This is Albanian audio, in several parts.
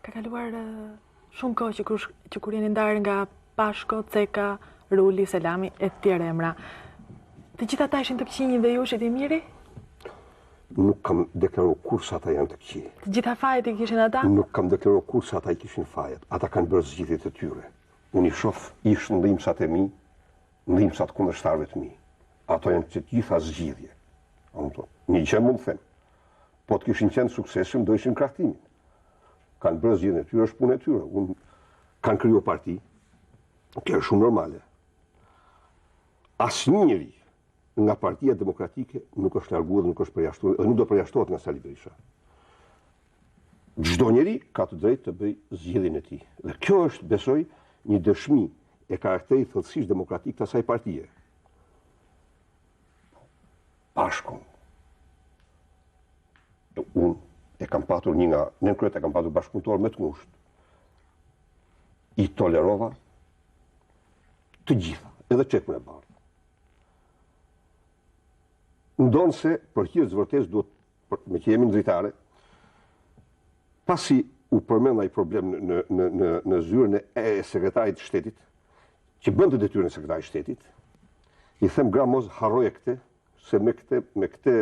Ka kaluar shumë kohë që kur jeni ndarë nga Pashko, Ceka, Ruli, Selami e të tjerë emra. Të gjitha ata ishin të këqinj dhe ju ishit i miri? Nuk kam deklaruar kur sa ata janë të këqinj. Të gjitha fajet i kishin ata? Nuk kam deklaruar kur sa ata i kishin fajet. Ata kanë bërë zgjidhjet e tyre. Unë i shoh ish në ndihmësat e mi, ndihmësat kundërshtarëve të mi. Ato janë të gjitha zgjidhje. Një gjë mund të them. Po të kishin qenë suksesshëm, do ishin krahtimin. Kanë bërë zgjidhjen e tyre, është punë e tyre. Kanë krijuar parti. Kjo është shumë normale. Asnjëri nga Partia Demokratike nuk është larguar dhe nuk është përjashtuar dhe nuk do përjashtohet nga Sali Berisha. Çdo njeri ka të drejtë të bëjë zgjedhjen e tij. Dhe kjo është, besoj, një dëshmi e karakterit thellësisht demokratik të asaj partie. Pashkun. Unë e kam patur një nga nënkryet e kam patur bashkëpunëtor me të ngushtë. I tolerova të gjitha, edhe çepun e bardhë. Ndonë se, për hir të vërtetës, duhet, me që jemi në dritare, pasi u përmend ai problem në zyrën e sekretarit të shtetit, që bënte detyrën e sekretarit të shtetit, i them gramos harroje këtë, se me këtë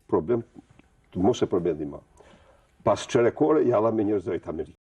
problem të mos e përmendim më. Pas çerekore, ja dha me njerëz drejt Amerikës.